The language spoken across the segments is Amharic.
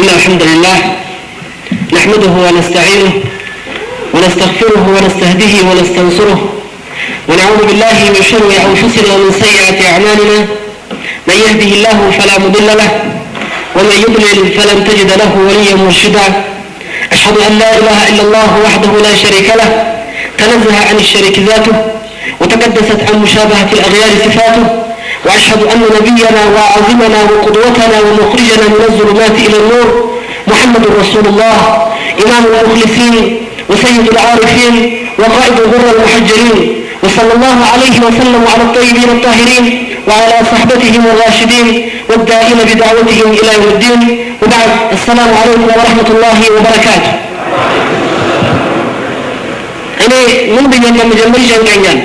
إن الحمد لله نحمده ونستعينه ونستغفره ونستهديه ونستنصره ونعوذ بالله من شرور أنفسنا ومن سيئات أعمالنا من يهده الله فلا مضل له ومن يضلل فلن تجد له وليا مرشدا أشهد أن لا إله إلا الله وحده لا شريك له تنزه عن الشريك ذاته وتقدست عن مشابهة الأغيار صفاته وأشهد أن نبينا وعظمنا وقدوتنا ومخرجنا من الظلمات إلى النور محمد رسول الله إمام المخلصين وسيد العارفين وقائد الغر المحجلين وصلى الله عليه وسلم على الطيبين الطاهرين وعلى صحبتهم الراشدين والدائين بدعوتهم إلى يوم الدين وبعد السلام عليكم ورحمة الله وبركاته. أنا من بين المجمل جنجان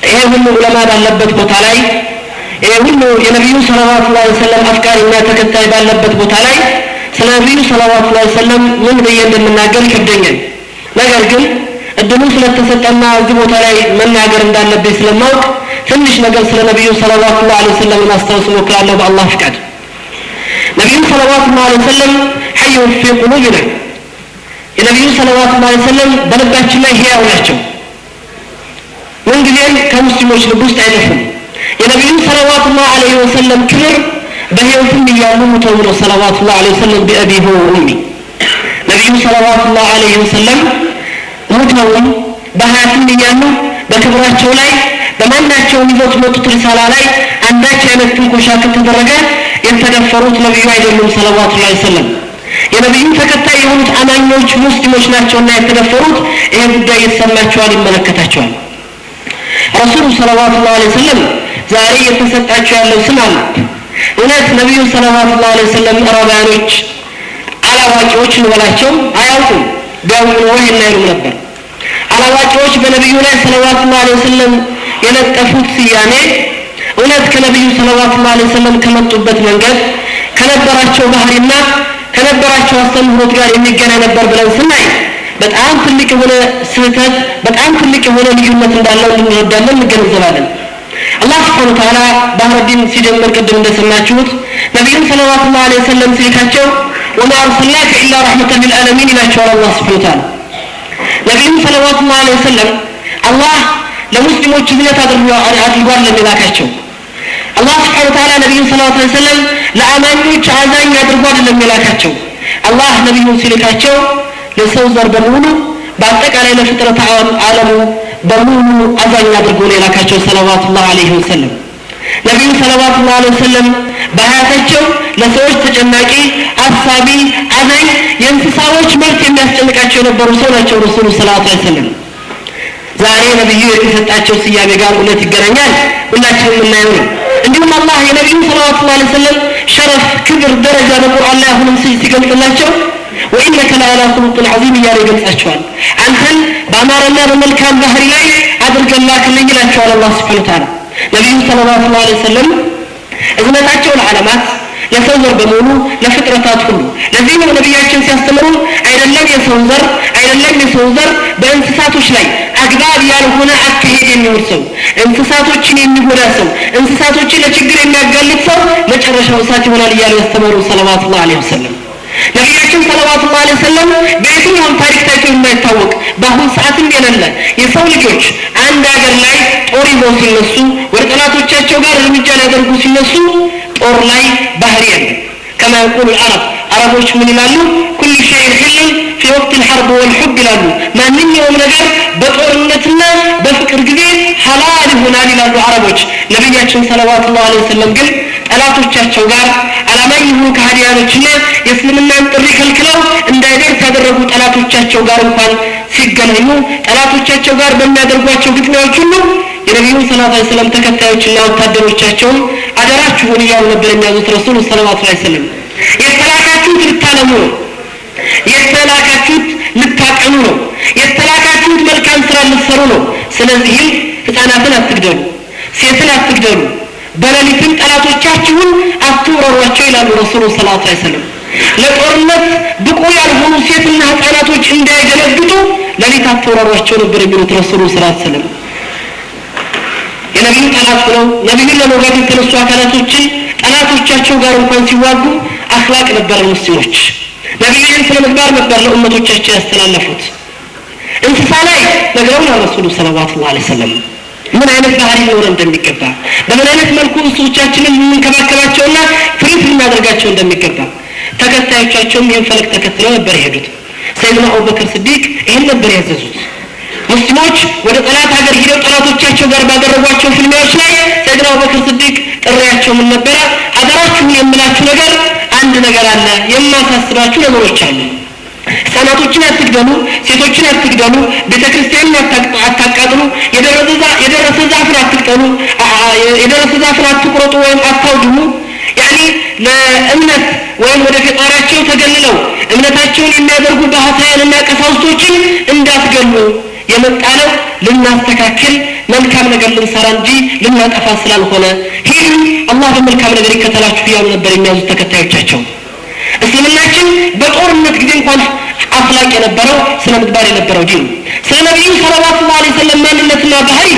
ይሄ ሁሉ ዑለማ ባለበት ቦታ ላይ ይሄ ሁሉ የነብዩ ሰለላሁ ዐለይሂ ወሰለም አፍቃሪና ተከታይ ባለበት ቦታ ላይ ስለ ነብዩ ሰለላሁ ዐለይሂ ወሰለም ምን ብዬ እንደምናገር ይከብደኛል። ነገር ግን እድሉ ስለተሰጠና እዚህ ቦታ ላይ መናገር እንዳለብኝ ስለማውቅ ትንሽ ነገር ስለ ነብዩ ሰለላሁ ዐለይሂ ወሰለም ማስታወስ እሞክራለሁ በአላህ ፍቃድ። ነብዩ ሰለላሁ ዐለይሂ ወሰለም حي في قلوبنا የነብዩ ሰለላሁ ዐለይሂ ወሰለም በልባችን ላይ ሕያው ናቸው። من قبل كمسلموش لبوست عيدهم የነብዩ ሰለላሁ ዐለይሂ ወሰለም ክብር በህይወትም እያሉ ተውሎ ሰለላሁ ዐለይሂ ወሰለም በአቢሁ ወኡሚ ነብዩ ሰለላሁ ዐለይሂ ወሰለም ሙተውም በሐያትም እያሉ በክብራቸው ላይ በማናቸውም ይዘት መጡት ሪሳላ ላይ አንዳች አይነት ትንኮሻ ከተደረገ የተደፈሩት ነብዩ አይደሉም ሰለላሁ ዐለይሂ ወሰለም የነብዩ ተከታይ የሆኑት አማኞች ሙስሊሞች ናቸውና የተደፈሩት ይሄ ጉዳይ ይሰማቸዋል ይመለከታቸዋል። ረሱል ሰለላሁ ዐለይሂ ወሰለም ዛሬ የተሰጣቸው ያለው ስም አለ። እውነት ነብዩ ሰለላሁ ዐለይሂ ወሰለም አረባኖች አላዋቂዎች እንበላቸው አያውቁም ቢያውቁ ወይ እናይሉ ነበር። አላዋቂዎች በነብዩ ላይ ሰለላሁ ዐለይሂ ወሰለም የለጠፉት ስያሜ እውነት ከነብዩ ሰለላሁ ዐለይሂ ወሰለም ከመጡበት መንገድ ከነበራቸው ባህሪና ከነበራቸው አስተምህሮት ጋር የሚገናኝ ነበር ብለን ስናይ በጣም ትልቅ የሆነ ስህተት በጣም ትልቅ የሆነ ልዩነት እንዳለው እንረዳለን እንገነዘባለን። አላህ Subhanahu Wa Ta'ala ባህርዲን ሲጀምር ቅድም እንደሰማችሁት ነብዩ ሰለላሁ ዐለይሂ ወሰለም ሲልካቸው وما أرسلناك إلا رحمة للعالمين ይላቸዋል አላህ Subhanahu Wa Ta'ala። ነብዩ ሰለላሁ ዐለይሂ ወሰለም አላህ ለሙስሊሞች ዝነት አድርጓል ለሚላካቸው አላህ Subhanahu Wa Ta'ala ነብዩ ሰለላሁ ዐለይሂ ወሰለም ለአማኞች አዛኝ አድርጓል ለሚላካቸው አላህ ነብዩ ሲልካቸው ለሰው ዘር በሙሉ በአጠቃላይ ለፍጥረት ዓለሙ በሙሉ አዛኝ አድርጎ የላካቸው ሰለላሁ ዐለይሂ ወሰለም ነብዩ ሰለላሁ ዐለይሂ ወሰለም በሐያታቸው ለሰዎች ተጨናቂ አሳቢ አዛኝ የእንስሳዎች መብት የሚያስጨንቃቸው የነበሩ ሰው ናቸው ረሱሉ ሰለላሁ ዐለይሂ ወሰለም። ዛሬ ነብዩ የተሰጣቸው ስያሜ ጋር እውነት ይገናኛል ሁላችንም እናየው ነው። እንዲሁም አላህ የነብዩ ሰለላሁ ዐለይሂ ወሰለም ሸረፍ ክብር ደረጃ በቁርአን ላይ አሁንም ሲገልጽላቸው وإنك لعلى خلق عظيم يا رجال أشوال أنتن بأمارنا بملكان ظهري لي أدرك الله كلي لا أشوال الله سبحانه وتعالى نبي صلى الله عليه وسلم إذا ما تأتوا العلامات يصور بمولو لفطرتات كله لذين النبياتهم سيستمرون أين لم يصور أين لم يصور بانتصاتو شلي أقدار يالهنا أكهيد يمورسو انتصاتو تشين يمورسو انتصاتو تشين لتشجر يميقلتسو لتشرش وساتي ولا ليالو يستمروا صلوات الله عليه وسلم ነብያችን ሰለላሁ ዐለይሂ ወሰለም በየትኛውም ታሪክ ታይቶ የማይታወቅ በአሁኑ ሰዓትም የሌለ የሰው ልጆች አንድ ሀገር ላይ ጦር ይዘው ሲነሱ ወደ ጠላቶቻቸው ጋር እርምጃ ሊያደርጉ ሲነሱ ጦር ላይ ባህር የለም። كما يقول العرب عربوች ምን ይላሉ كل شيء حل في وقت الحرب والحب ይላሉ ማንኛውም ነገር በጦርነትና በፍቅር ጊዜ ሐላል ይሆናል ይላሉ አረቦች። ነብያችን ሰለላሁ ዐለይሂ ወሰለም ግን ጠላቶቻቸው ጋር አላማኝ ይሁን ከሃዲያኖችና የእስልምናን ጥሪ ከልክለው እንዳይደርስ ያደረጉ ጠላቶቻቸው ጋር እንኳን ሲገናኙ ጠላቶቻቸው ጋር በሚያደርጓቸው ግጥሚያዎች ሁሉ የነብዩ ሰለላሁ ዐለይሂ ወሰለም ተከታዮችና ወታደሮቻቸው አደራችሁን እያሉ ነበር የሚያዙት ረሱል ሰለላሁ ዐለይሂ ወሰለም። የተላካችሁት ልታለሙ ነው፣ የተላካችሁት ልታቀኑ ነው፣ የተላካችሁት መልካም ስራ ልትሰሩ ነው። ስለዚህ ህፃናትን አትግደሉ፣ ሴትን አትግደሉ፣ በሌሊትም ጠላቶቻችሁን አትውረሯቸው ይላሉ ረሱል ሰለላሁ ዐለይሂ ወሰለም። ለጦርነት ብቁ ያልሆኑ ሴትና ህፃናቶች እንዳይገለግጡ ሌሊት አትውረሯቸው ነበር የሚሉት ረሱል ሰለላሁ ዐለይሂ ወሰለም። የነብዩ ጠላት ነው ነብዩን ለመውጋት የተነሱ አካላቶችን ጠላቶቻቸው ጋር እንኳን ሲዋጉ አኽላቅ ነበር ሙስሊሞች ነብዩን ስለ ምግባር ነበር ለኡመቶቻቸው ያስተላለፉት እንስሳ ላይ ነገሩን ረሱሉ ሰለላሁ ዐለይሂ ወሰለም ምን አይነት ባህሪ ሊኖር እንደሚገባ በምን አይነት መልኩ እንስሶቻችንን ልንከባከባቸውና ፍሪት ልናደርጋቸው እንደሚገባ ተከታዮቻቸውም ይህን ፈለግ ተከትለው ነበር የሄዱት ሰይድና አቡበክር ሲዲቅ ይህን ነበር ያዘዙት ሙስሊሞች ወደ ጠላት ሀገር ሄደው ጠላቶቻቸው ጋር ባደረጓቸው ፍልሚያዎች ላይ ሰይድና አቡበክር ሲዲቅ ጥሪያቸው ምን ነበር አደራችሁን የምላችሁ ነገር አንድ ነገር አለ የማሳስባችሁ ነገሮች አሉ ህፃናቶችን አትግደሉ ሴቶችን አትግደሉ ቤተክርስቲያንን አታቃጥሉ የደረሰ ዛፍን አትቅጠሉ የደረሰ ዛፍን አትቆርጡ ወይም አታውድሙ ያኒ ለእምነት ወይም ወደ ፈጣሪያቸው ተገልለው እምነታቸውን የሚያደርጉ ባህታውያንና ቀሳውስቶችን እንዳትገሉ የመጣለው ልናስተካክል መልካም ነገር ልንሰራ እንጂ ልናጠፋ ስላልሆነ ሂዱ አላህ በመልካም ነገር ይከተላችሁ ያሉ ነበር የሚያዙት ተከታዮቻቸው እስልምናችን በጦርነት ጊዜ እንኳን አፍላቅ የነበረው ስለ ምግባር የነበረው ዲን ስለ ነብዩ ሰለላሁ ዐለይሂ ወሰለም ማንነትና ባህሪ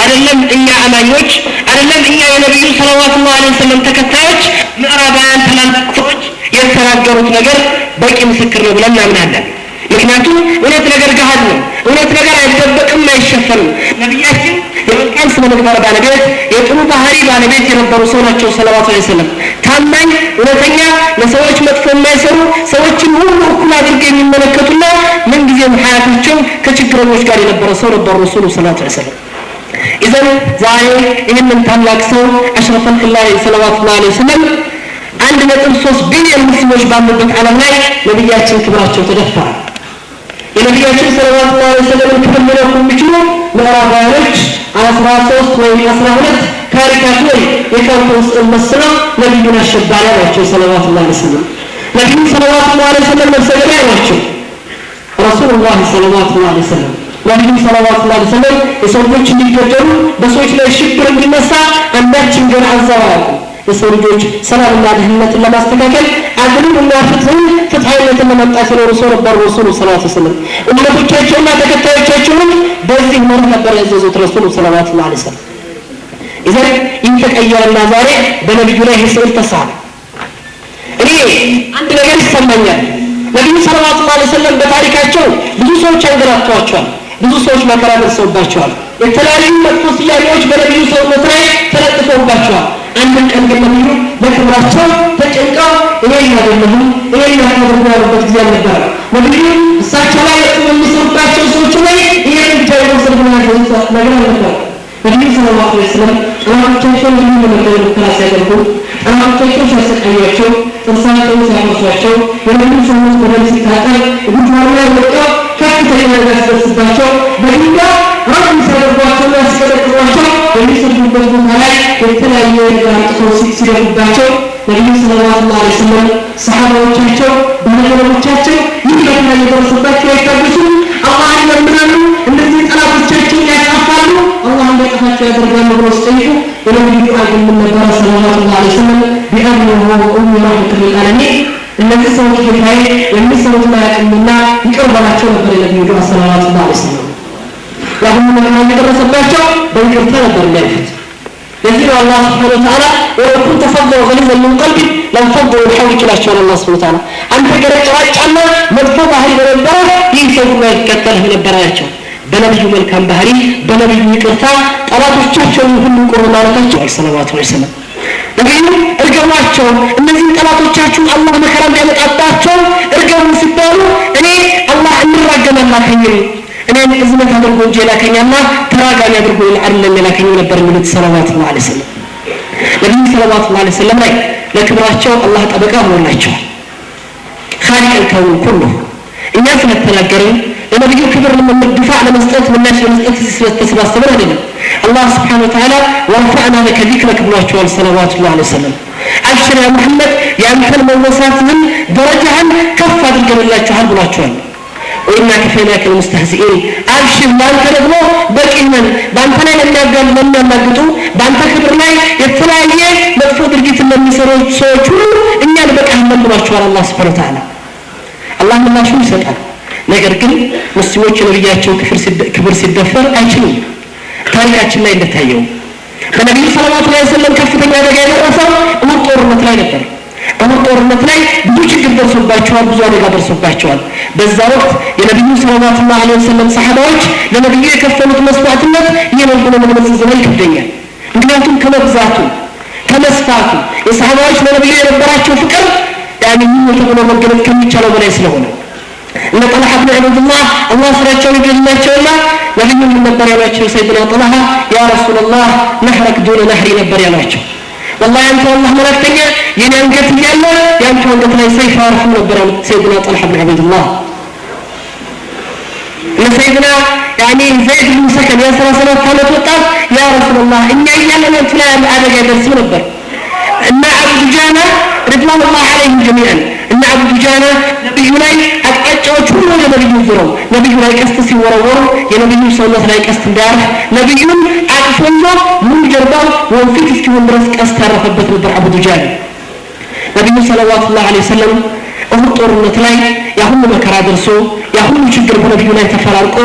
አይደለም እኛ አማኞች አይደለም እኛ የነብዩ ሰለላሁ ዐለይሂ ወሰለም ተከታዮች ምዕራባውያን ትላልቆች የተናገሩት ነገር በቂ ምስክር ነው ብለን እናምናለን ምክንያቱም እውነት ነገር ገሃድ ነው እውነት ነገር አይደበቅም አይሸፈንም ነብያችን የመልካም ስነ ምግባር ባለቤት የጥሩ ባህሪ ባለቤት የነበሩ ሰው ናቸው ሰለላሁ ዐለይሂ ወሰለም ታማኝ እውነተኛ ለሰዎች መጥፎ የማይሰሩ ሰዎችን ሁሉ እኩል አድርገው የሚመለከቱና ምን ጊዜም ሀያታቸው ከችግረኞች ጋር የነበረ ሰው ነበሩ ረሱሉ ሰለላሁ ዐለይሂ ወሰለም ኢዘን ዛሬ ይህንን ታላቅ ሰው አሽረፈል ኸላቅ ሰለላሁ ዐለይሂ ወሰለም 1.3 ቢሊዮን ሙስሊሞች ባሉበት ዓለም ላይ ነብያችን ክብራቸው ተደፈረ የነብያችን ሰለላሁ ዐለይሂ ወሰለም ክብር ሊነኩ የሚችሉ ምዕራባውያኖች 13 ወይም 12 ካሪካቱር የካርቶንስ መስለው ነብዩን አሸባሪ ናቸው ሰለላሁ ዐለይሂ ወሰለም ነብዩ ሰለላሁ ዐለይሂ ወሰለም መሰለኛ ናቸው ረሱላህ ሰለላሁ ዐለይሂ ወሰለም ነብዩ ሰለላሁ ዐለይሂ ወሰለም የሰዎች እንዲገደሉ በሰዎች ላይ ሽብር እንዲነሳ አንዳችን ግን አዘዋወቁ የሰው ልጆች ሰላምና ደህንነትን ለማስተካከል አድሉና ፍትሃዊነትን ለማምጣት ነው ረሱሉ ሰለላሁ ዐለይሂ ወሰለም ኡመቶቻቸውና ተከታዮቻቸውን በዚህ መልኩ ነበር ያዘዙት ረሱሉ ሰለላሁ ዐለይሂ ወሰለም ኢዘን ይተቀየረና ዛሬ በነብዩ ላይ ህስል ተሳለ እኔ አንድ ነገር ይሰማኛል ነብዩ ሰለላሁ ዐለይሂ ወሰለም በታሪካቸው ብዙ ሰዎች አንገላቷቸዋል ብዙ ሰዎች መከራ ደርሰውባቸዋል የተለያዩ መጥፎ ስያሜዎች በነብዩ ሰውነት ላይ ተለጥፈውባቸዋል አንድ ቀን ግን ነብዩ በክብራቸው ተጨንቀው እኔ አይደለሁም እኔ ያደረጉ ያሉበት ጊዜ ነበር ነብዩ እሳቸው ላይ የሚሰሩባቸው ሰዎች ላይ ይሄን ብቻ የወሰዱ ነገር ነበር ነብዩ ሰለላሁ ዐለይሂ ወሰለም ራሳቸውን የሚመለከቱ ክላስ ያደርጉ ራሳቸውን ሲያሰቃያቸው ጥርሳቸውን ሲያቆርሷቸው የነብዩ ሰዎች በደል ሲታጠር ጉዳዩ ላይ ወጣው ከፍተኛ ነገር ሲደርስባቸው በድንጋይ ራሱን ሲያደርጓቸው ያስቀረቅሯቸው የሚሰሩበት ቦታ ላይ የተለያየ ነገር ሲደርሱባቸው ነብዩ ሰለላሁ ዐለይሂ ወሰለም ሰሃባዎቻቸው ባለሞቻቸው ይህ ነገር የደረሰባቸው አይታበሱ አላህን ለምናሉ እነዚህ ጠላቶቻቸው ያጠፋሉ አላህ እንደጠፋቸው ያደርጋሉ ብለው ሲጠይቁ የነብዩ ዱዓ ግን ነበር ሰለላሁ ዐለይሂ ወሰለም ቢአንሁ ኡም ረህመቱል ዓለሚን እነዚህ ሰዎች ጌታዬ የሚሰሩት ማያውቅምና ይቅር በላቸው ነበር የነብዩ ዱዓ ሰለላሁ ዐለይሂ ወሰለም ለሁሉ ነገር የደረሰባቸው በይቅርታ ነበር የሚያልፉት ለዚህ አላህ Subhanahu Wa Ta'ala ወለኩ ተፈضل غليظ من قلب لم فضل الحوج ላቸው አላህ Subhanahu Wa Ta'ala አንተ ገረጫጫና መጥፎ ባህሪ በነበረ ይህ ሰው ማይከተልህ ነበራቸው በነብዩ መልካም ባህሪ በነብዩ ይቅርታ ጠላቶቻቸውን ሁሉ ቆሮ ማለታቸው ሰለላሁ ዐለይሂ ወሰለም ነብዩ እርገሟቸው እነዚህ ጠላቶቻችሁን አላህ መከራ እንዲያመጣባቸው እርገሙ ሲባሉ እኔ አላህ እንራገማላከኝ እኔን እዝነት አድርጎ እንጂ ላከኛና ተራጋሚ አድርጎ አይደለም ላከኝ ነበር የሚሉት ሰለላሁ ዐለይሂ ወሰለም ነብዩ ሰለላሁ ዐለይሂ ወሰለም ላይ ለክብራቸው አላህ ጠበቃ ሆኖላቸው خالق الكون كله እኛ ስለተናገረን ለነብዩ ክብር ለመድፋዕ ለመስጠት ምላሽ ለመስጠት ተሰባሰበን አይደለም አላህ Subhanahu Wa Ta'ala ወርፈዕና ለከ ذكرك ብሏቸው ሰለላሁ ዐለይሂ ወሰለም አብሽር ያ መሐመድ ያንተን መወሳትን ደረጃህን ከፍ አድርገንላችኋል ብሏቸዋል ወይና ከፈናከ المستهزئين አብሽር ማንተ ደግሞ በቂነን ባንተ ላይ ለሚያጋልጡ ባንተ ክብር ላይ የተለያየ መጥፎ ድርጊት ለሚሰሩ ሰዎች ሁሉ እኛን በቃለን ብሏቸዋል አላህ Subhanahu Wa Ta'ala አላህ ምላሹን ይሰጣል ነገር ግን ሙስሊሞች ነብያቸው ክብር ሲደፈር አይችሉም ታሪካችን ላይ እንደታየው በነብዩ ሰለላሁ ዐለይሂ ወሰለም ከፍተኛ አደጋ የደረሰው ጦርነት ላይ ነበር በጦርነት ላይ ብዙ ችግር ደርሶባቸዋል ብዙ አደጋ ደርሶባቸዋል በዛ ወቅት የነብዩ ሰለላሁ ዐለይሂ ወሰለም ሰሃባዎች ለነብዩ የከፈሉት መስዋዕትነት ይሄን ብሎ መግለጽ ዘመን ይከብደኛል ምክንያቱም ከመብዛቱ ከመስፋቱ የሰሃባዎች ለነብዩ የነበራቸው ፍቅር ያኔ ምን ተብሎ መገለጽ ከሚቻለው በላይ ስለሆነ እነ ጠልሃ ብን ዑበይድላህ አላህ ስራቸውን ይገድላቸውና ነብዩ ምን ነበር ያላቸው ሰይድና ጠልሃ ያ ረሱላህ ነህረክ ዱነ ነህሪ ነበር ያላቸው والله انت والله ملكتኛ የኔ አንገት እያለ ያንተ አንገት ላይ ሰይፍ አርፎ ነበር ሰይድና ጠልሃ ብን ዑበይድላህ ለሰይድና ያኔ ዘይድ ብን ሰከን ያ 37 ዓመት ወጣት ያ ረሱላህ እኛ እያለን አንተ ላይ አደጋ ይደርስ ነበር እና አቡ ዱጃና رضوان الله عليهم جميعا ان ابو دجانه ነብዩ ላይ አቅጣጫዎች ሁሉ ነብዩ ዙረው ነብዩ ላይ ቀስት ሲወረወሩ የነብዩ ሰውነት ላይ ቀስት እንዳያርፍ ነብዩን አቅፎሎ ምን ጀርባው ወንፊት እስኪሆን ድረስ ቀስት ያረፈበት ነበር አቡ ዱጃና ነብዩ ሰለላሁ ዐለይሂ ወሰለም ጦርነት ላይ ያሁሉ መከራ ደርሶ ያሁሉ ችግር በነብዩ ላይ ተፈራርቆ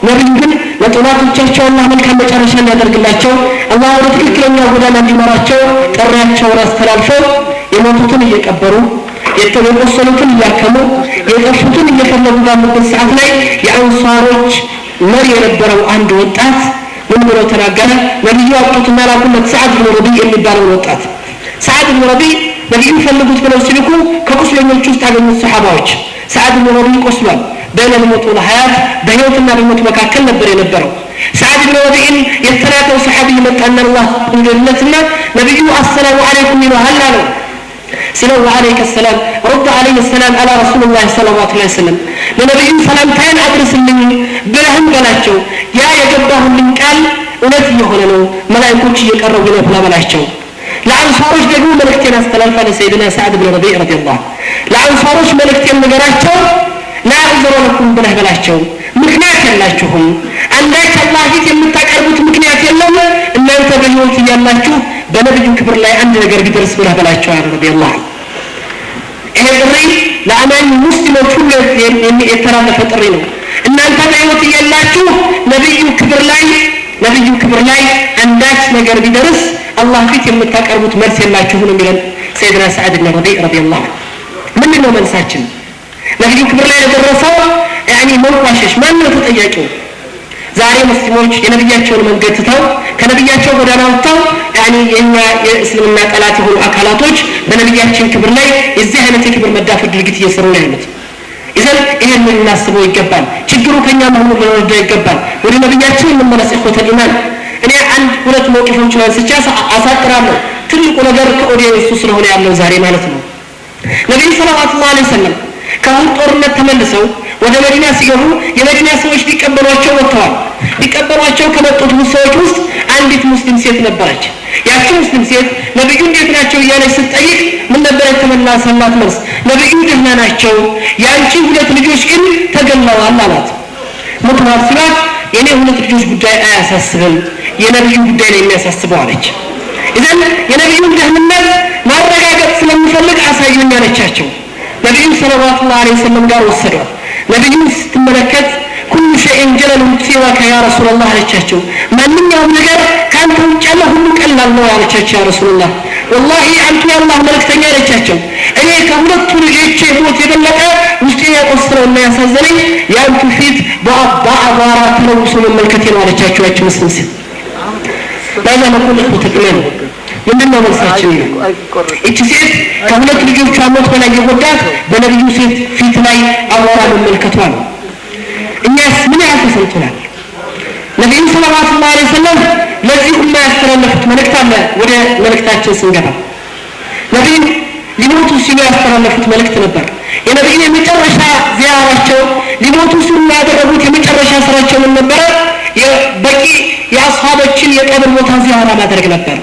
ነብዩ ግን ለጦላቶቻቸው አላህ መልካም መጨረሻ እንዲያደርግላቸው አላህ ወደ ትክክለኛ ጎዳና እንዲመራቸው ጥሪያቸውን አስተላልፈው የሞቱትን እየቀበሩ የተወሰኑትን እያከሙ የጠፉትን እየፈለጉ ባሉበት ሰዓት ላይ የአንሳሮች መሪ የነበረው አንድ ወጣት ምን ብሎ ተናገረ ነብዩ አጥቶትና ላኩለት ሰዓድ ብን ረቢዕ የሚባለው ወጣት ሰዓድ ብን ረቢዕ ነብዩ ፈልጉት ብለው ሲልኩ ከቁስለኞች ውስጥ ያገኙት ሰሃባዎች ሰዓድ ብን ረቢዕ ቆስሏል በእነ ሞቱ ለሐያት በህይወትና በሞት መካከል ነበር የነበረው ሰዓድ ብን ረቢዕን የተላከው ሰሃቢ መጣና አላህ እንደለትና ነብዩ አሰላሙ አለይኩም ይላል አለው سلام عليك السلام رد عليه السلام على رسول الله صلى الله عليه وسلم لنبي سلام تاين أدرس مني برهم بلاتشو يا يجبه من قال ونفي هنا ملائكوش يقربوا له فلا بلاتشو لعنصارش دقوا ملكتين استلالفا لسيدنا سعد بن ربيع رضي الله لعنصارش ملكتين مقراتشو لا أعذر لكم بله بلاتشو مكنات يلاتشوهم عندك الله جيت يمتاكربوت مكنات يلوم إن أنت بليوت يلاتشو በነብዩ ክብር ላይ አንድ ነገር ቢደርስ ብለህ በላቸው ረዲየላሁ ይሄ ጥሪ ለአማኝ ሙስሊሞች ሁሉ የተላለፈ ጥሪ ነው እናንተ በህይወት ያላችሁ ነብዩ ክብር ላይ አንዳች ነገር ቢደርስ አላህ ፊት የምታቀርቡት መልስ የላችሁ ነው የሚለን ሰይድና ሰዓድ ብን ረቢዕ ረዲየላሁ ምንድነው መልሳችን ነብዩ ክብር ላይ የደረሰው ያኒ መዋሸሽ ማን ነው ተጠያቂው ዛሬ ሙስሊሞች የነብያቸውን መንገድ ትተው ከነብያቸው ጎዳና ወጥተው ያኒ የኛ የእስልምና ጠላት የሆኑ አካላቶች በነብያችን ክብር ላይ እዚህ አይነት የክብር መዳፈር ድርጊት እየሰሩ ነው ያሉት إذن إيه من الناس يقبل شجروا كنيا مهمو لنرجع يقبل ولي نبياتي من مناس إخوة الإيمان أنا عند ولد موقفهم شوان سجاسة أساطر عنه تلقوا نجار كأولي يسوس له لأنه زهري مالتنا نبي صلى الله عليه وسلم كان قرنا تملسوا ወደ መዲና ሲገቡ የመዲና ሰዎች ሊቀበሏቸው ወጥተዋል ሊቀበሏቸው ከመጡት ሰዎች ውስጥ አንዲት ሙስሊም ሴት ነበረች ያቺ ሙስሊም ሴት ነብዩ እንዴት ናቸው እያለች ስትጠይቅ ምን ነበር የተመለሰላት መልስ ነብዩ ደህና ናቸው ያንቺ ሁለት ልጆች ግን ተገለዋል አላት ሞተዋል ሲላት የኔ ሁለት ልጆች ጉዳይ አያሳስብም የነብዩ ጉዳይ ነው የሚያሳስበው አለች إذن የነብዩን ደህንነት ማረጋገጥ ስለምፈልግ አሳዩኝ አለቻቸው ነብዩ ሰለላሁ ዐለይሂ ወሰለም ጋር ወሰዷት ነብዩ ስትመለከት كل شيء جلل سواك يا رسول الله عليك من يوم ነገር ካንተ ውጭ ያለ ሁሉ ቀላል ነው ያለቻቸው يا رسول الله والله አንተ يا الله መልእክተኛ አለቻቸው እኔ ከሁለቱ ልጆቼ ሞት የበለጠ ውስጤ ያቆስለውና ያሳዘነኝ ያንተ ፊት በአባራ ተለውሶ መመልከት ነው አለቻቸው ያቺ ሙስሊም ባዛ መቆል ተጠቅመን ምንድነው መልሳችን እቺ ሴት ከሁለት ልጆቿ ሞት በላይ የጎዳት በነብዩ ሴት ፊት ላይ አዋራ መመልከቷ ነው እኛስ ምን ያልተሰንተናል ነብዩ ሰለላሁ ዐለይሂ ወሰለም ለዚህ ኡማ ያስተላለፉት መልእክት አለ ወደ መልእክታችን ስንገባ ነብዩ ሊሞቱ ሲሉ ያስተላለፉት መልእክት ነበር የነብዩ የመጨረሻ ዚያራቸው ሊሞቱ ሲሉ ያደረጉት የመጨረሻ ስራቸው ምን ነበር የበቂ የአስሃቦችን የቀብር ቦታ ዚያራ ማድረግ ነበር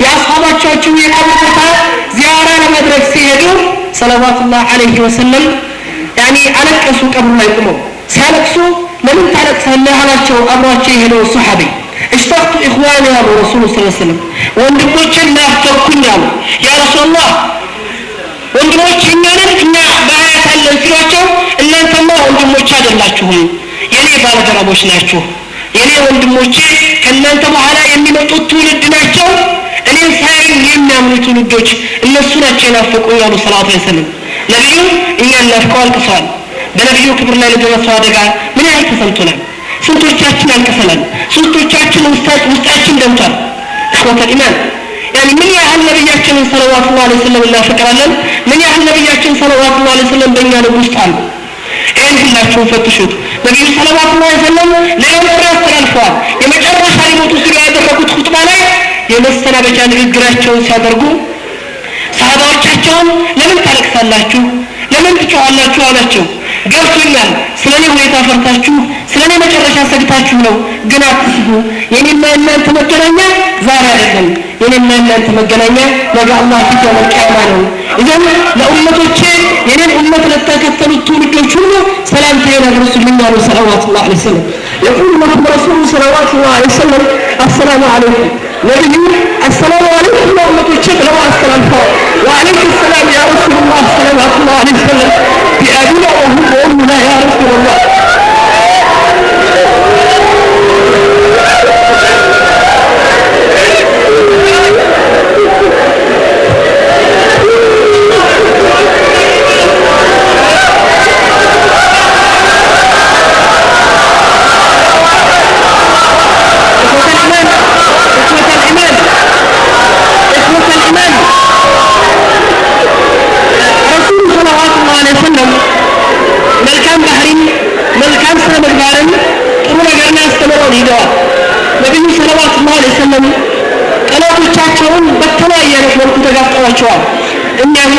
የአስሃቦቻቸው የቀብር ቦታ ዚያራ ለማድረግ ሲሄዱ ሰለላሁ ዐለይሂ ወሰለም ያኒ አለቀሱ ቀብሩ ላይ ቆመው ሲያለቅሱ ለምን ታለቅሳለህ አላቸው አብሯቸው የሄደው ሱሐቢ اشتقت اخواني يا رسول الله صلى الله عليه وسلم ወንድሞቼን ናፍቀውኝ አሉ ያ ረሱላህ ወንድሞቼ እኛ በአያት አለን ሲሏቸው እናንተማ ወንድሞች አይደላችሁም የኔ ባለደረቦች ናችሁ የኔ ወንድሞቼ ከእናንተ በኋላ የሚመጡት ትውልድ ናቸው እኔን ሳይን የሚያምኑት ልጆች እነሱ ናቸው የናፈቁኝ አሉ ሰለላሁ ዐለይሂ ወሰለም። ነብዩ እኛን ናፍቀው አልቅሰዋል። በነብዩ ክብር ላይ ለደረሰው አደጋ ምን ያህል ተሰምቶናል? ስንቶቻችን አልቅሰናል? ስንቶቻችን ውስጣችን ደምቷል? እخوة الإيمان يعني ምን ያህል ነብያችንን ሰለላሁ ዐለይሂ ወሰለም እናፈቅራለን? ምን ያህል ነብያችን ሰለላሁ ዐለይሂ ወሰለም በእኛ ልብ ውስጥ አሉ? ይህን ሁላችሁም ፈትሹት። ነብዩ ሰለላሁ ዐለይሂ ወሰለም ሌላውን ጥሪ አስተላልፈዋል። የመጨረሻ ሊሞቱ ሲሉ ያደረጉት ኹጥባ ላይ የመሰናበቻ ንግግራቸውን ሲያደርጉ ሰሃባዎቻቸውን ለምን ታለቅሳላችሁ? ለምን ትጮኻላችሁ? አላቸው። ገብቶኛል፣ ስለኔ ሁኔታ ፈርታችሁ ስለኔ መጨረሻ ሰግታችሁ ነው። ግን አትስጉ፣ የኔና እናንተ መገናኛ ዛሬ አይደለም። የኔና እናንተ መገናኛ ነገ አላህ ፊት የውመል ቂያማ ነው። ኢዘን ለኡመቶቼ የኔን ኡመት ለተከተሉት ትውልዶች ሁሉ ሰላምታዬን አድርሱልኝ አሉ ሰለላሁ ዐለይሂ ወሰለም። يقول لهم رسول صلوات الله عليه وسلم السلام عليكم ነብዩ السلام عليكم ለኡመቶቼ ብለው አስተላልፈዋል። وعليك السلام يا رسول الله صلوات الله عليه وسلم بأبينا وأمنا يا رسول الله. ነብዩ ሰለላሁ ዐለይሂ ወሰለም ጠላቶቻቸውን በተለያየ መልኩ ተጋፍጠዋቸዋል። እኛም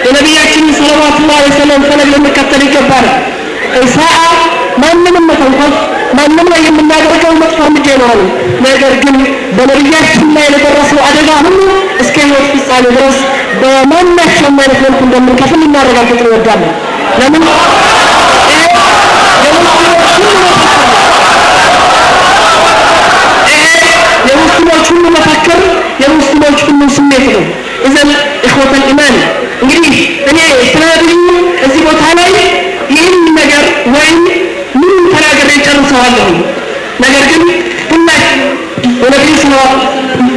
የነብያችንን ሰለላሁ ዐለይሂ ወሰለም ፈለግ ልንከተል ይገባል። ኢሳአ ማንንም መተንኮስ ማንንም ላይ የምናደርገው መጥፎ እርምጃ ይኖራል። ነገር ግን በነብያችን ላይ ለደረሰው አደጋ ሁሉ እስከ ሕይወት ፍጻሜ ድረስ በማናቸውም አይነት መልኩ እንደምንከፍል እናረጋግጥ እንወዳለን። ለምን የሙስሊሞች ሁሉ መፈክር የሙስሊሞች ሁሉ ስሜት ነው። ኢዘን إخوة الإيمان እንግዲህ እኔ ስለነብዩ እዚህ ቦታ ላይ ይህን ነገር ወይም ምን ተናግሬ ጨርሰዋለሁ። ነገር ግን ሁላችን የነብዩ ሰለላሁ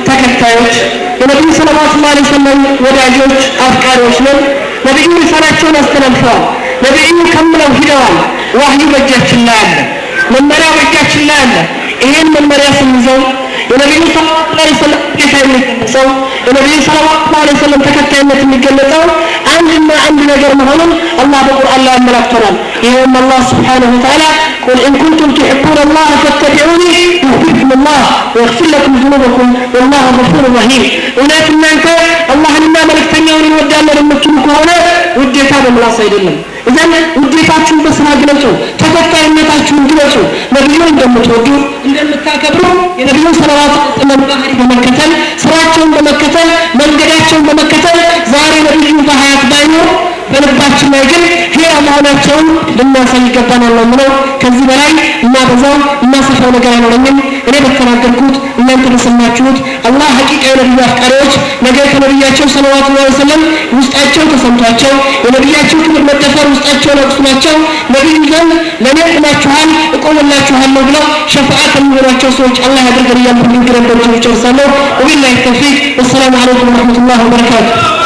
ተከታዮች የነብዩ ሰለላሁ ዐለይሂ ወሰለም ወዳጆች አፍቃሪዎች ነን። ነብዩ ሪሳላቸውን አስተላልፈዋል። ነብዩ ከምለው ሂደዋል። ዋህዩ በእጃችን ላይ አለ። መመሪያ በእጃችን ላይ አለ። ይህን መመሪያ ስንይዘው የነብዩ ሰለላሁ ዐለይሂ ወሰለም ጌታ የሚገለጸው የነብዩ ሰለላሁ ዐለይሂ ወሰለም ተከታይነት የሚገለጸው አንድና አንድ ነገር መሆኑን አላህ በቁርአን ላይ አመላክቶናል። ይሄም አላህ Subhanahu Wa Ta'ala قل إن كنتم تحبون الله فاتبعوني يحببكم الله ويغفر لكم ذنوبكم والله غفور رحيم. እውነት እናንተ አላህንና መልእክተኛውን እንወዳለን የምትሉ ከሆነ ውዴታ በምላስ አይደለም። እዛን ውዴታችሁን በስራ ግለጹ፣ ተከታይነታችሁን ግለጹ። ነብዩን እንደምትወዱ እንደምታከብሩ የነብዩን ሰለላሁ ዐለይሂ ወሰለም ባህሪ በመከተል ስራቸውን በመከተል መንገዳቸውን በመከተል ዛሬ ነብዩ በሐያት ባይኖር በልባችን ላይ ግን ሕያው መሆናቸውን ልናሳይ ይገባናል ነው። ከዚህ በላይ እናበዛው እናሰፋው ነገር አይኖርም። እኔ በተናገርኩት እናንተ በሰማችሁት አላህ ሐቂቃ የነብዩ አፍቃሪዎች ነገር ከነብያቸው ሰለላሁ ዐለይሂ ወሰለም ውስጣቸው ተሰምቷቸው የነብያቸው ክብር መደፈር ውስጣቸው ለቅሷቸው ነብዩ ዘንድ ለኔ ቆማችኋል እቆምላችኋለሁ ብለው ሸፋዓ ከሚሆናቸው ሰዎች አላህ ያድርገን። ያለው ንግግር እንደዚህ ጨርሳለሁ። ወቢላሂ ተውፊቅ ወሰላሙ ዐለይኩም ወራህመቱላሂ ወበረካቱሁ።